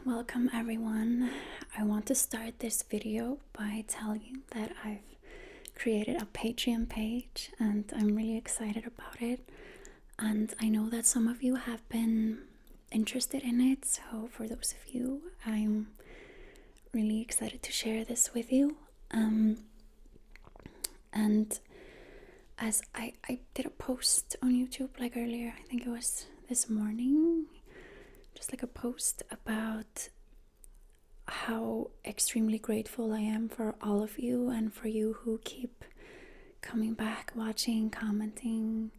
Welcome everyone. I want to start this video by telling you that I've created a Patreon page and I'm really excited about it. And I know that some of you have been interested in it, so for those of you, I'm really excited to share this with you. And as I did a post on YouTube like earlier, I think it was this morning, just like a post about how extremely grateful I am for all of you and for you who keep coming back, watching, commenting,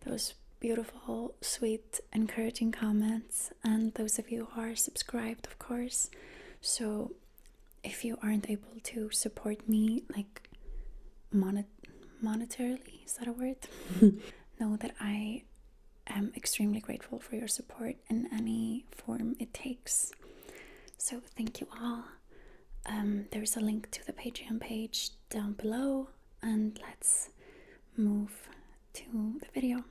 those beautiful, sweet, encouraging comments, and those of you who are subscribed, of course. So if you aren't able to support me like monetarily, is that a word? Know that I am extremely grateful for your support in any form it takes. So thank you all. There's a link to the Patreon page down below, and let's move to the video.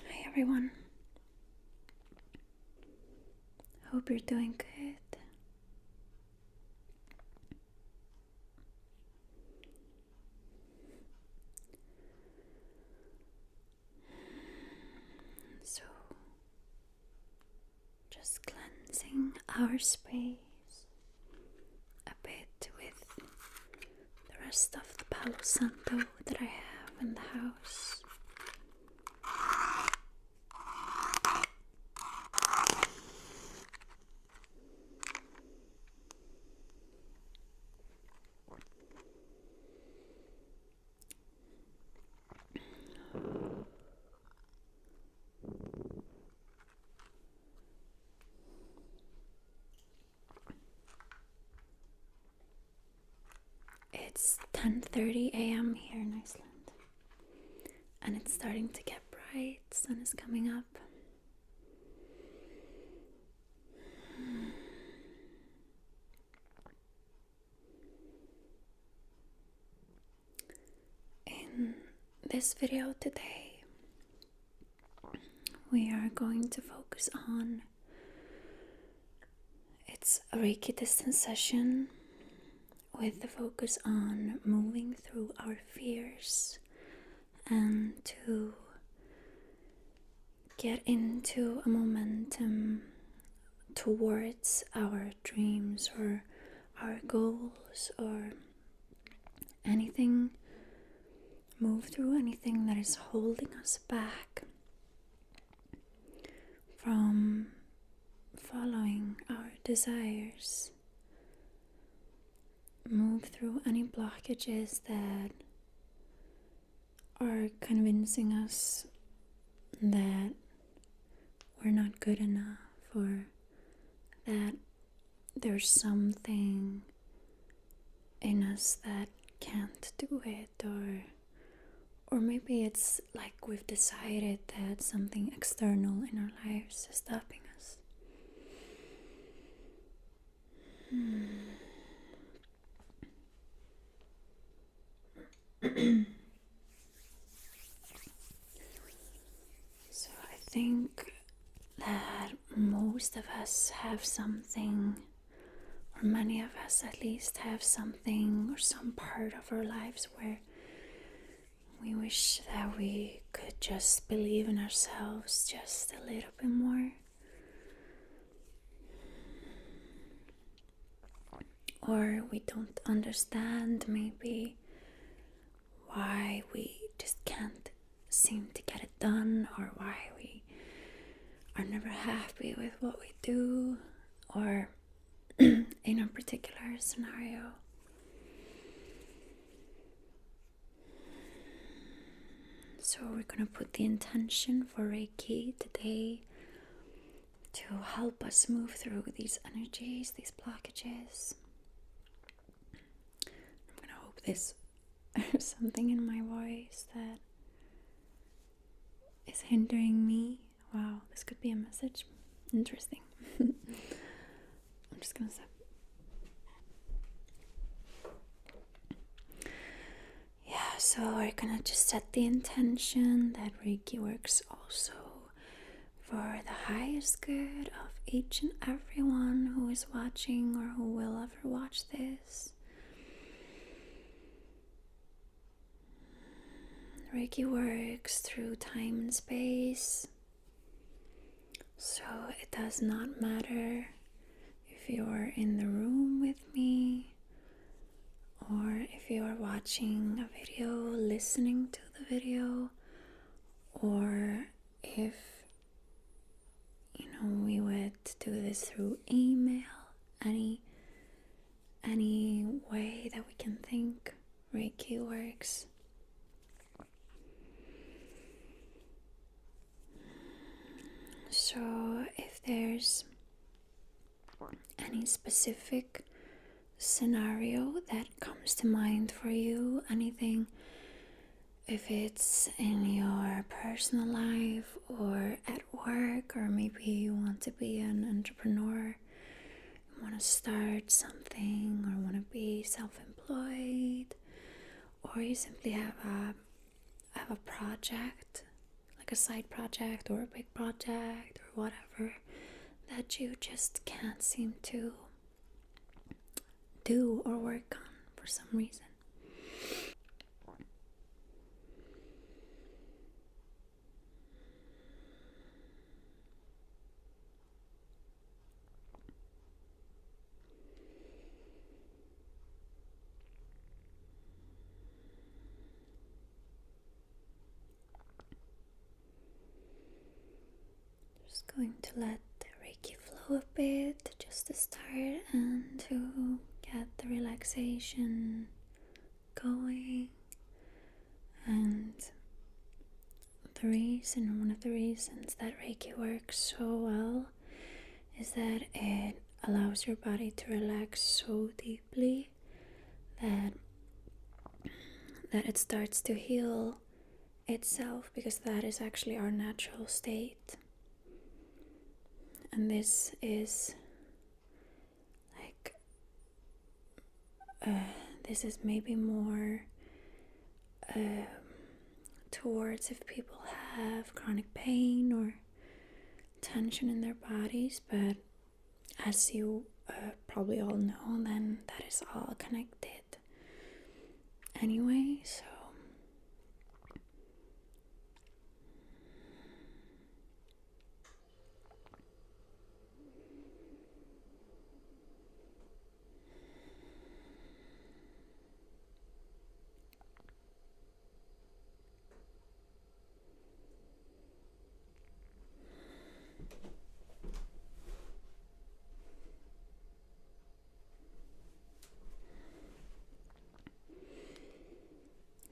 Hi everyone. Hope you're doing good. So, just cleansing our space a bit with the rest of the Palo Santo that I have in the house. It's 10:30 a.m. here in Iceland, and it's starting to get bright. Sun is coming up. In this video today, we are going to focus on, it's a Reiki distance session with the focus on moving through our fears and to get into a momentum towards our dreams or our goals, or anything, move through anything that is holding us back from following our desires. Move through any blockages that are convincing us that we're not good enough, or that there's something in us that can't do it, Or maybe it's like we've decided that something external in our lives is stopping us. So I think that most of us have something, or many of us at least have something or some part of our lives where we wish that we could just believe in ourselves just a little bit more. Or we don't understand maybe why we just can't seem to get it done, or why we are never happy with what we do, or in a particular scenario. So we're gonna put the intention for Reiki today to help us move through these energies, these blockages. I'm gonna hope there's something in my voice that is hindering me. Wow, this could be a message. Interesting. I'm just gonna stop. Yeah, so we're gonna just set the intention that Reiki works also for the highest good of each and everyone who is watching or who will ever watch this. Reiki works through time and space, so it does not matter if you're in the room with me, or if you are watching a video, listening to the video, or if we would do this through email, any way that we can think Reiki works. So if there's any specific scenario that comes to mind for you, anything, if it's in your personal life or at work, or maybe you want to be an entrepreneur, you want to start something, or want to be self-employed, or you simply have a project, like a side project or a big project or whatever, that you just can't seem to do or work on for some reason. Just going to let the Reiki flow a bit just to start and to get the relaxation going. And one of the reasons that Reiki works so well is that it allows your body to relax so deeply that it starts to heal itself, because that is actually our natural state. And this is like this is maybe more towards if people have chronic pain or tension in their bodies, but as you probably all know, then that is all connected anyway. So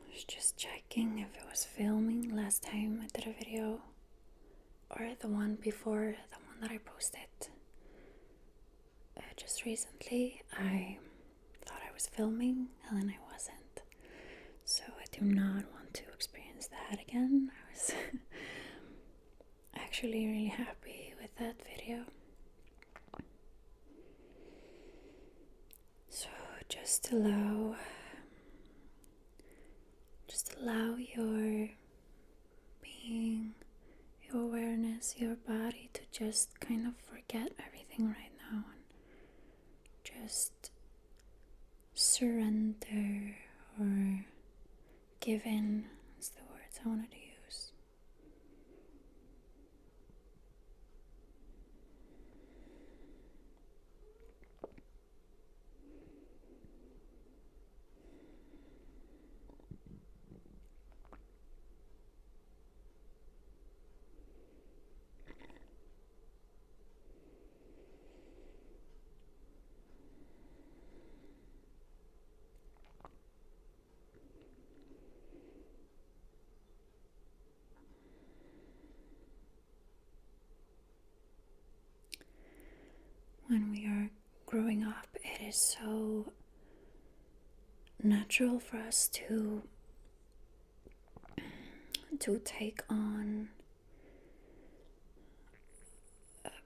I was just checking if it was filming last time I did a video, or the one before, the one that I posted just recently. I thought I was filming and then I wasn't. So I do not want to experience that again. I was actually really happy with that video. So just allow your being, your awareness, your body to just kind of forget everything right now and just surrender or give in is the words I wanted to use. When we are growing up, it is so natural for us to take on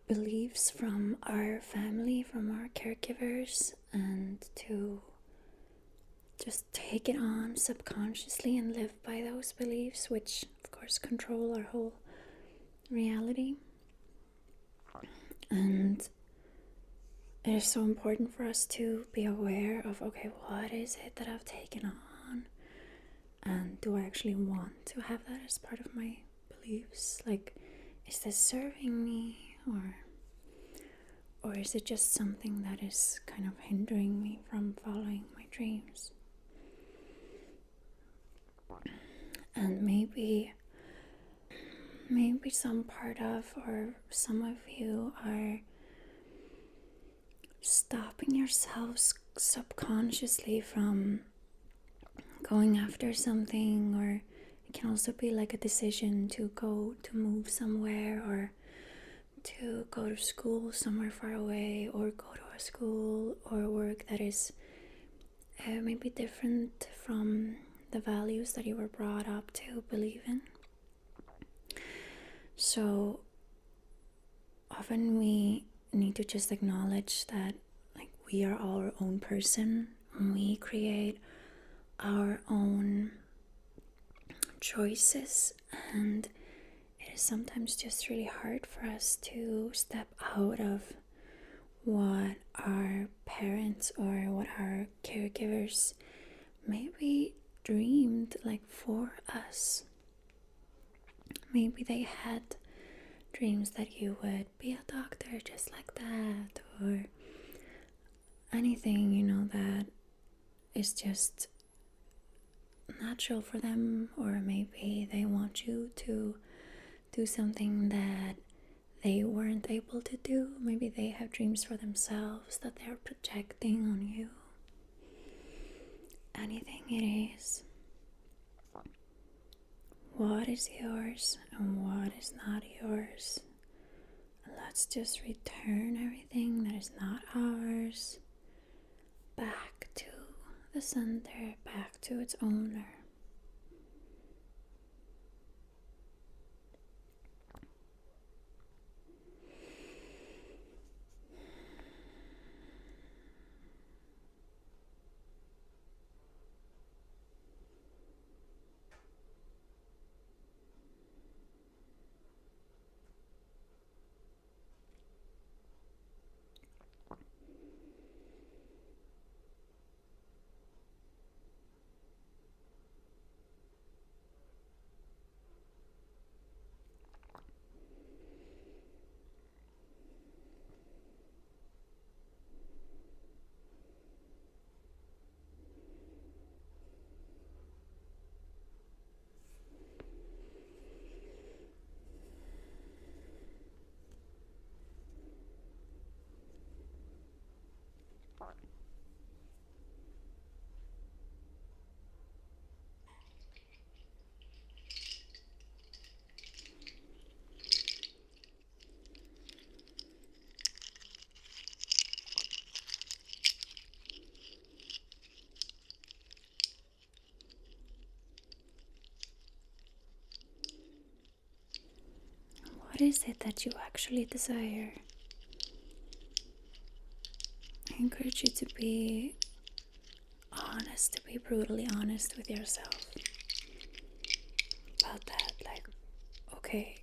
beliefs from our family, from our caregivers, and to just take it on subconsciously and live by those beliefs, which of course control our whole reality. And it is so important for us to be aware of, okay, what is it that I've taken on? And do I actually want to have that as part of my beliefs? Like, is this serving me? Or is it just something that is kind of hindering me from following my dreams? And maybe some part of, or some of you are stopping yourselves subconsciously from going after something, or it can also be like a decision to move somewhere, or to go to school somewhere far away, or go to a school or work that is maybe different from the values that you were brought up to believe in. So often we need to just acknowledge that, like, we are our own person and we create our own choices, and it is sometimes just really hard for us to step out of what our parents or what our caregivers maybe dreamed like for us. Maybe they had dreams that you would be a doctor just like that, or anything, that is just natural for them. Or maybe they want you to do something that they weren't able to do. Maybe they have dreams for themselves that they're projecting on you. Anything it is. What is yours and what is not yours? Let's just return everything that is not ours back to the center, back to its owner. What is it that you actually desire? I encourage you to be honest, to be brutally honest with yourself about that. Like, okay,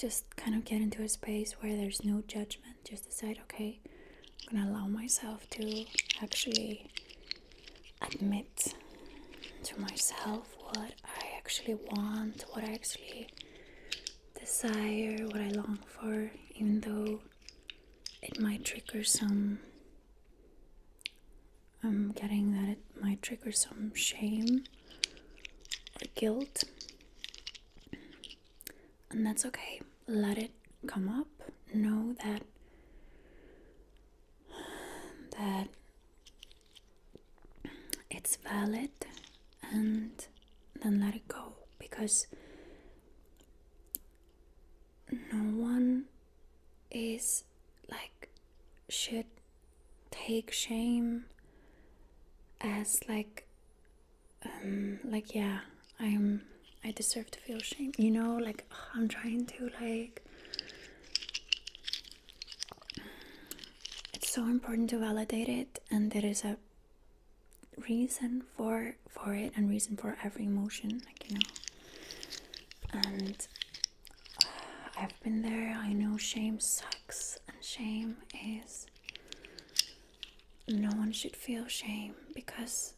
just kind of get into a space where there's no judgment. Just decide, okay, I'm gonna allow myself to actually admit to myself what I actually want, what I actually desire, what I long for, even though it might trigger some, I'm getting that it might trigger some shame or guilt. And that's okay. Let it come up. Know that it's valid, and then let it go, because no one should take shame as yeah, I deserve to feel shame, I'm trying to it's so important to validate it, and there is a reason for it, and reason for every emotion, and I've been there. I know shame sucks, and shame is, no one should feel shame, because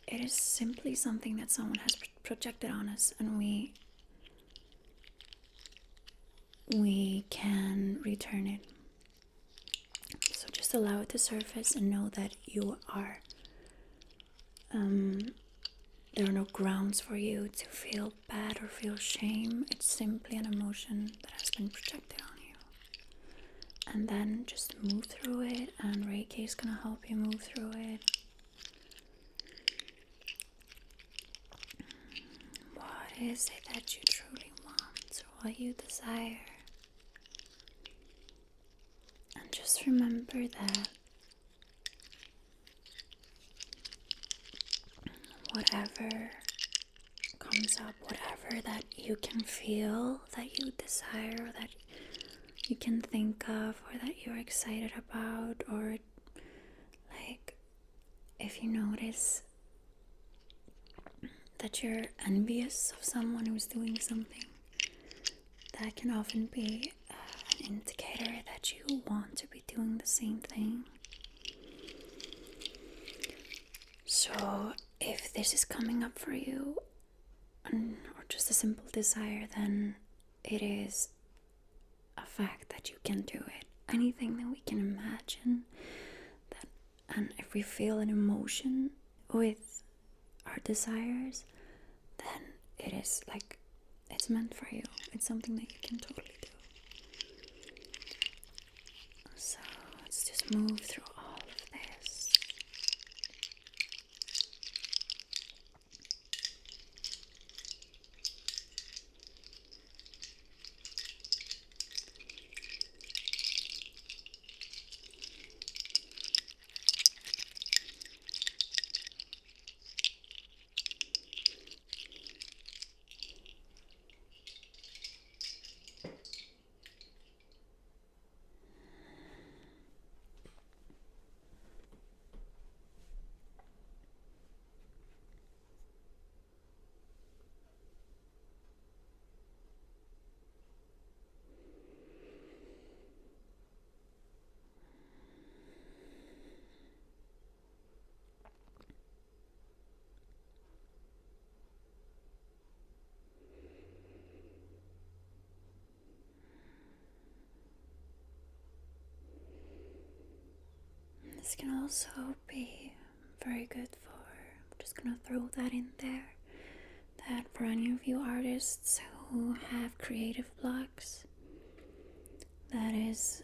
it is simply something that someone has projected on us, and we can return it. So just allow it to surface and know that you are there are no grounds for you to feel bad or feel shame. It's simply an emotion that has been projected on you. And then just move through it, and Reiki is gonna help you move through it. What is it that you truly want, or what you desire? And just remember that whatever comes up, whatever that you can feel, that you desire, or that you can think of, or that you're excited about, or if you notice that you're envious of someone who's doing something, that can often be an indicator that you want to be doing the same thing. So if this is coming up for you, or just a simple desire, then it is a fact that you can do it. Anything that we can imagine, and if we feel an emotion with our desires, then it is it's meant for you. It's something that you can totally do. So let's just move through all of this. This can also be very good for, I'm just gonna throw that in there, that for any of you artists who have creative blocks, that is,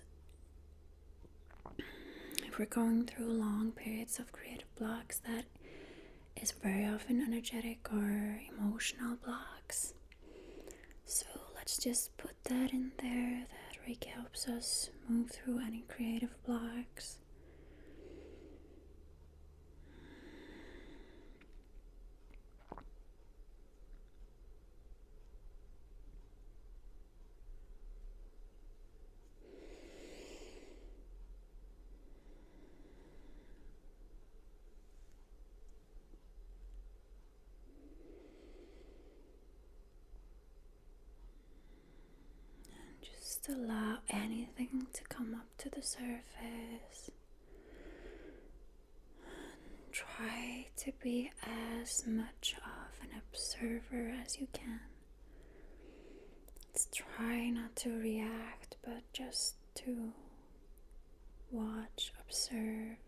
if we're going through long periods of creative blocks, that is very often energetic or emotional blocks. So let's just put that in there, that Reiki helps us move through any creative blocks. just allow anything to come up to the surface. Try to be as much of an observer as you can. Let's try not to react, but just to watch, observe,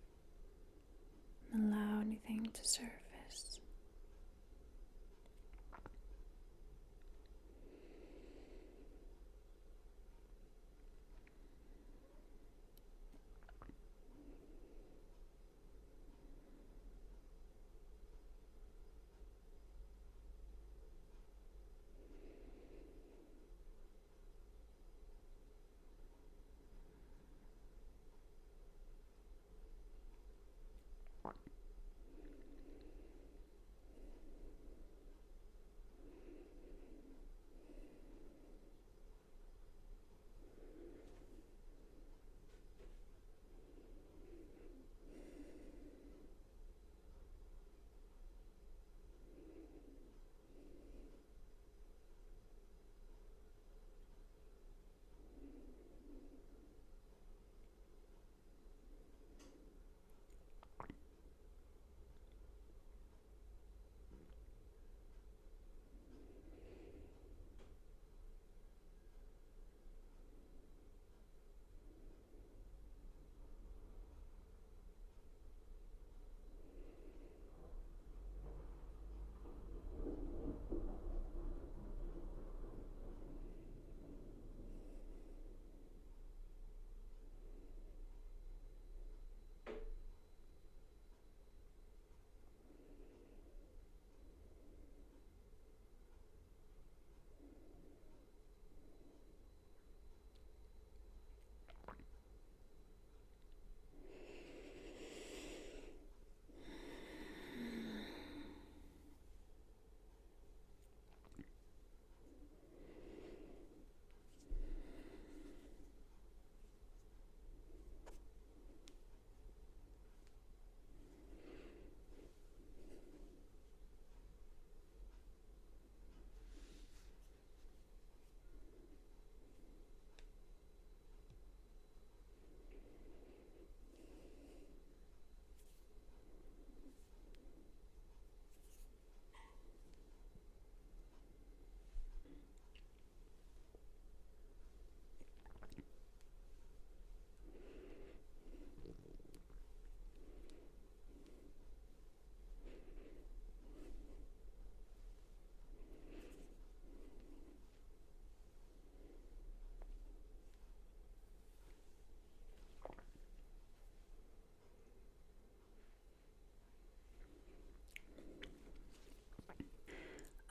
and allow anything to surface.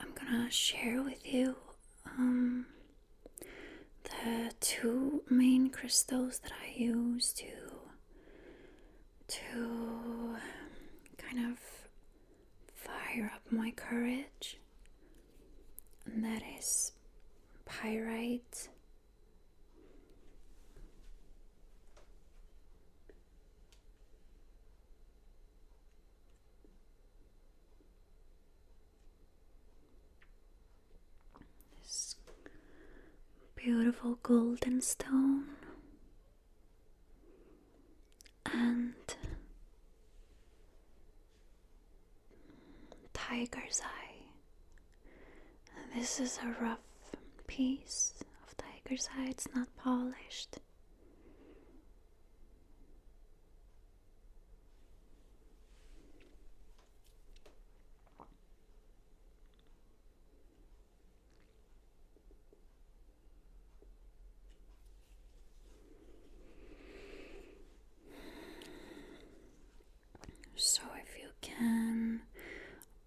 I'm gonna share with you the two main crystals that I use to kind of fire up my courage, and that is pyrite this beautiful golden stone, and tiger's eye. This is a rough piece of tiger's eye, it's not polished. So if you can,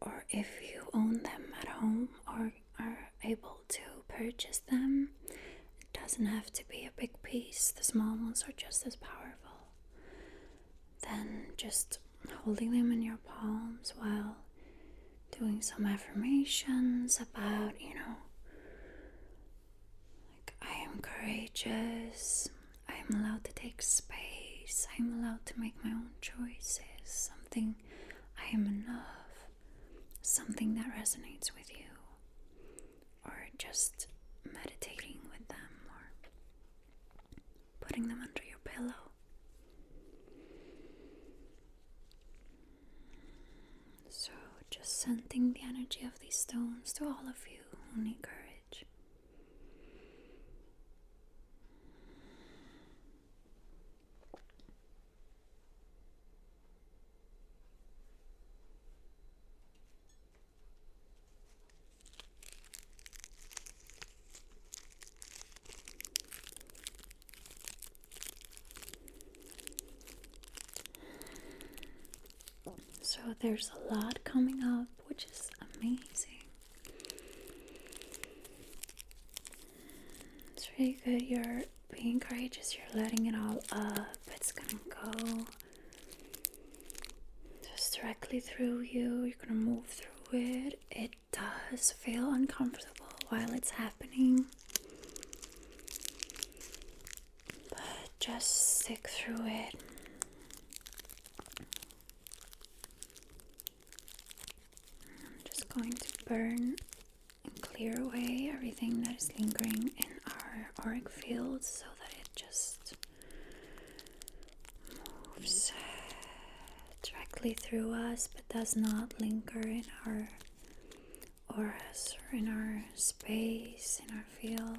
or if you own them at home or are able to purchase them, it doesn't have to be a big piece. The small ones are just as powerful. Then just holding them in your palms while doing some affirmations about, like, I am courageous, I am allowed to take space, I am allowed to make my own choices, I am enough, something that resonates with you, or just meditating with them, or putting them under your pillow. So just sending the energy of these stones to all of you who need courage. So there's a lot coming up, which is amazing. It's really good. You're being courageous. You're letting it all up. It's gonna go just directly through you. You're gonna move through it. It does feel uncomfortable while it's happening, but just stick through it. Going to burn and clear away everything that is lingering in our auric field so that it just moves directly through us but does not linger in our auras or in our space, in our field.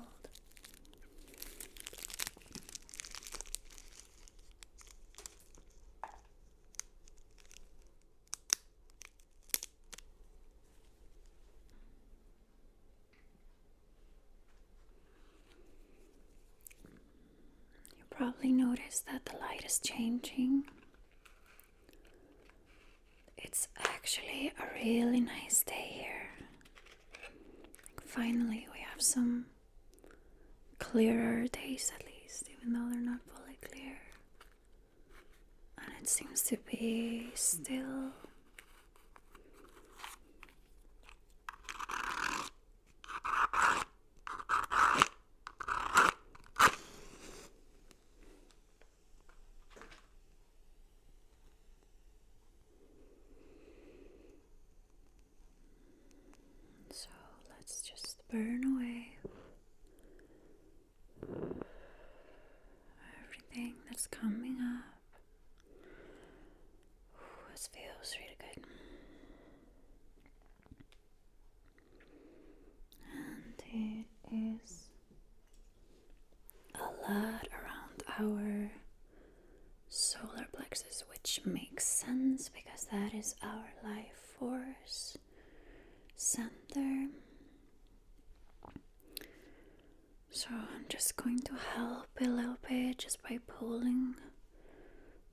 Probably noticed that the light is changing. It's actually a really nice day here. Finally, we have some clearer days, at least, even though they're not fully clear. And it seems to be still. So let's just burn away everything that's coming up. This feels really good. And it is a lot around our solar plexus, which makes sense because that is our life force center. So I'm just going to help a little bit just by pulling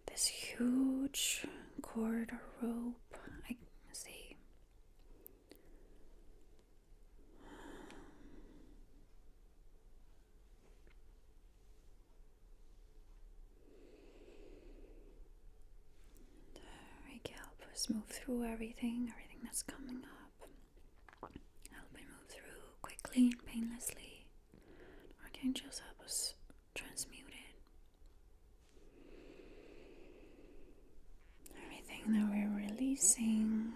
this huge cord or rope. I see. Reiki help us move through everything that's coming up. Help it move through quickly and painlessly. Archangels help us transmute it. Everything that we're releasing.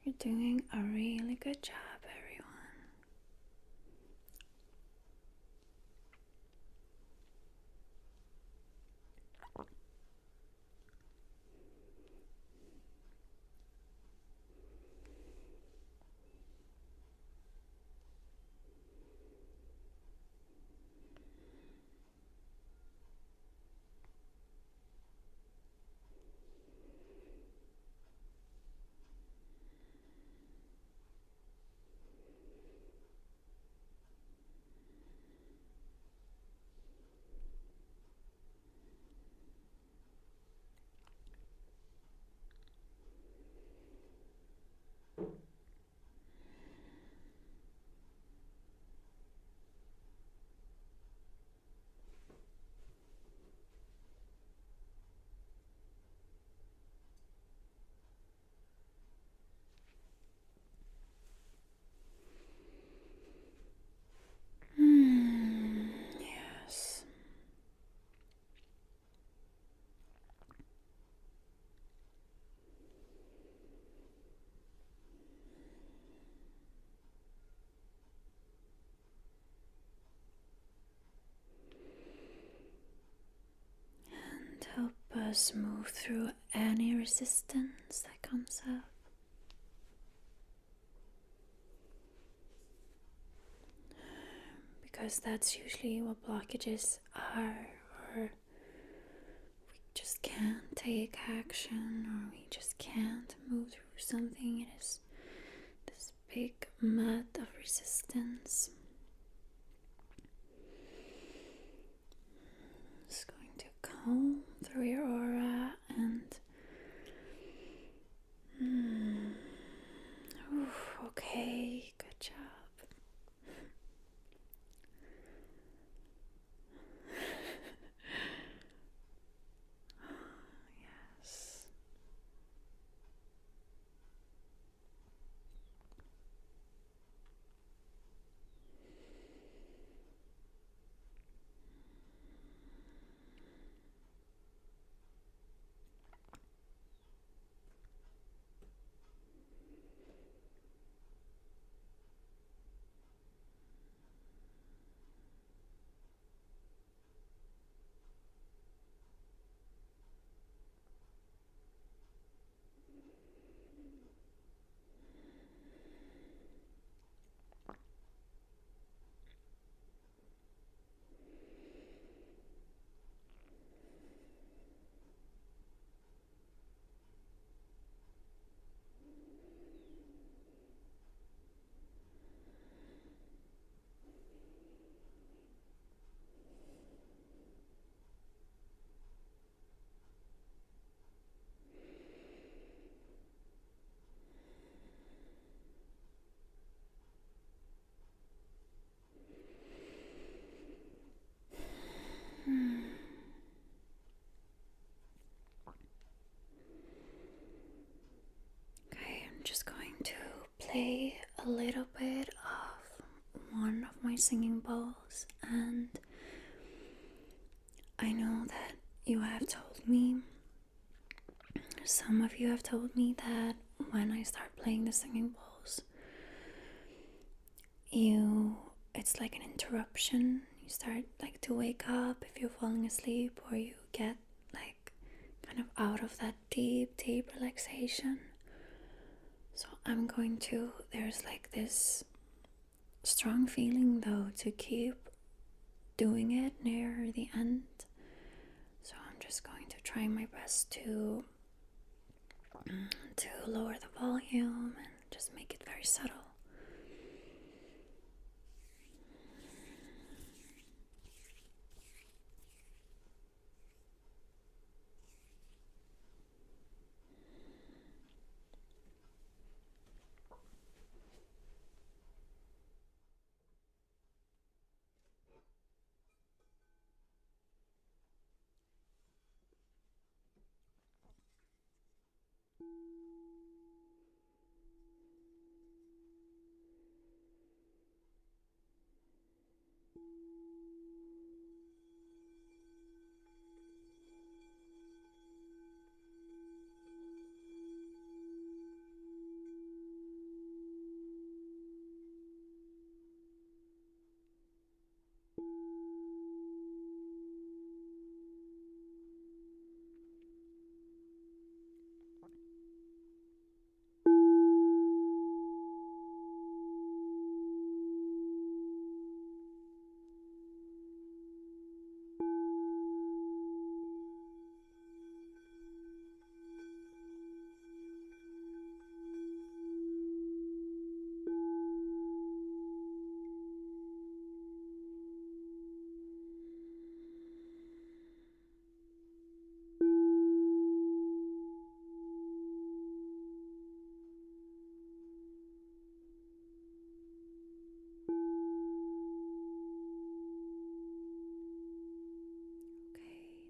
You're doing a really good job, everyone. just move through any resistance that comes up. Because that's usually what blockages are, or we just can't take action, or we just can't move through something. It is this big mud of resistance. Just going to comb through your aura and okay, good job. Yes. Okay, I'm just going to play a little bit of one of my singing bowls, and I know that you have told me, some of you have told me that when I start playing the singing bowls, it's like an interruption. You start like to wake up if you're falling asleep, or you get like kind of out of that deep relaxation. So there's like this strong feeling though to keep doing it near the end. So I'm just going to try my best to lower the volume and just make it very subtle.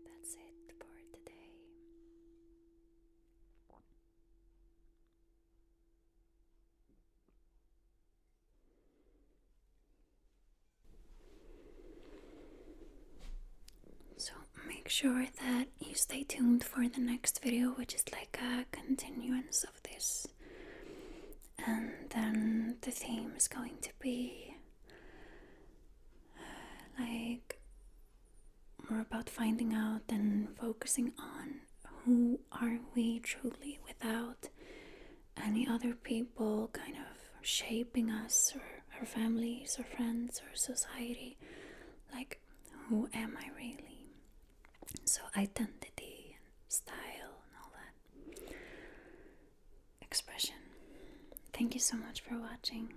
That's it for today. So make sure that you stay tuned for the next video, which is like a continuance of this. And then the theme is going to be like more about finding out and focusing on who are we truly without any other people kind of shaping us, or our families or friends or society? Like, who am I really? So identity and style and all that. Expression. Thank you so much for watching.